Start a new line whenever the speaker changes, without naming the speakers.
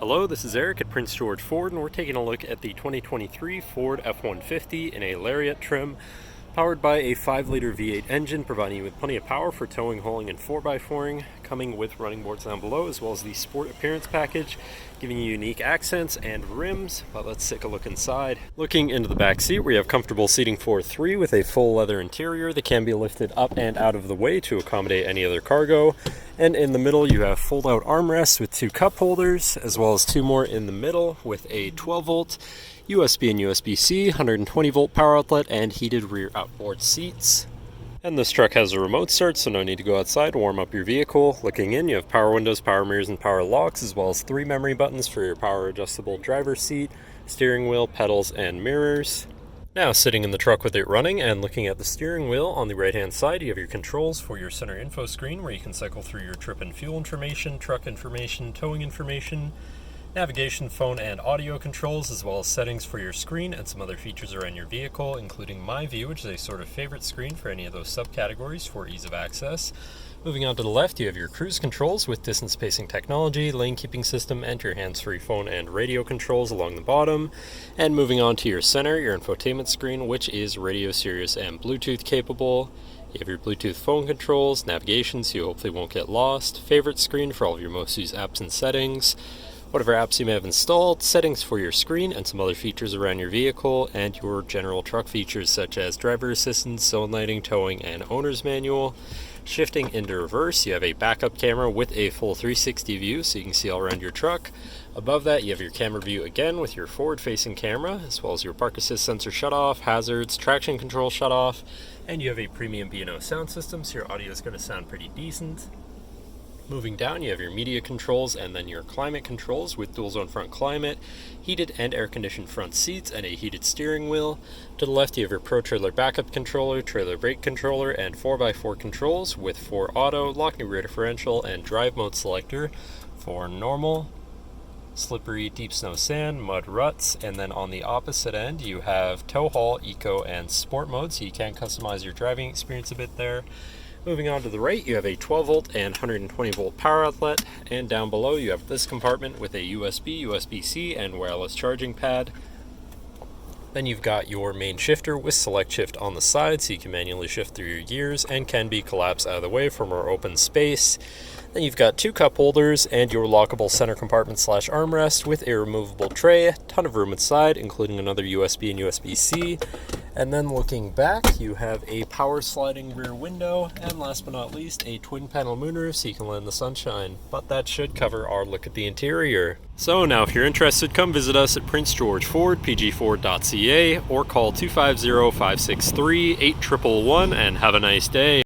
Hello, this is Eric at Prince George Ford, and we're taking a look at the 2023 Ford F-150 in a Lariat trim, powered by a 5-liter V8 engine, providing you with plenty of power for towing, hauling, and 4x4ing, coming with running boards down below, as well as the Sport Appearance package, giving you unique accents and rims. But let's take a look inside. Looking into the back seat, we have comfortable seating for 3 with a full leather interior that can be lifted up and out of the way to accommodate any other cargo. And in the middle, you have fold-out armrests with 2 cup holders, as well as 2 more in the middle with a 12-volt USB and USB-C, 120-volt power outlet, and heated rear outboard seats. And this truck has a remote start, so no need to go outside to warm up your vehicle. Looking in, you have power windows, power mirrors, and power locks, as well as 3 memory buttons for your power adjustable driver's seat, steering wheel, pedals, and mirrors. Now, sitting in the truck with it running and looking at the steering wheel, on the right-hand side, you have your controls for your center info screen, where you can cycle through your trip and fuel information, truck information, towing information, navigation, phone, and audio controls, as well as settings for your screen and some other features around your vehicle, including My View, which is a sort of favorite screen for any of those subcategories for ease of access. Moving on to the left, you have your cruise controls with distance spacing technology, lane keeping system, and your hands-free phone and radio controls along the bottom. And moving on to your center, your infotainment screen, which is radio, Sirius, and Bluetooth capable. You have your Bluetooth phone controls, navigation, so you hopefully won't get lost, favorite screen for all of your most used apps and settings, whatever apps you may have installed, settings for your screen and some other features around your vehicle, and your general truck features such as driver assistance, zone lighting, towing, and owner's manual. Shifting into reverse, you have a backup camera with a full 360 view, so you can see all around your truck. Above that, you have your camera view again with your forward-facing camera, as well as your park assist sensor shutoff, hazards, traction control shutoff, and you have a premium B&O sound system, so your audio is going to sound pretty decent. Moving down, you have your media controls and then your climate controls with dual zone front climate, heated and air conditioned front seats, and a heated steering wheel. To the left, you have your Pro Trailer backup controller, trailer brake controller, and 4x4 controls with 4 auto, locking rear differential, and drive mode selector for normal, slippery, deep snow, sand, mud, ruts. And then on the opposite end, you have tow haul, eco, and sport mode, so you can customize your driving experience a bit there. Moving on to the right, you have a 12-volt and 120-volt power outlet, and down below you have this compartment with a USB, USB-C, and wireless charging pad. Then you've got your main shifter with select shift on the side, so you can manually shift through your gears and can be collapsed out of the way for more open space. Then you've got 2 cup holders and your lockable center compartment / armrest with a removable tray, ton of room inside, including another USB and USB-C. And then looking back, you have a power sliding rear window, and last but not least, a twin panel moonroof so you can let in the sunshine. But that should cover our look at the interior. So now if you're interested, come visit us at Prince George Ford, pgford.ca, or call 250-563-8111 and have a nice day.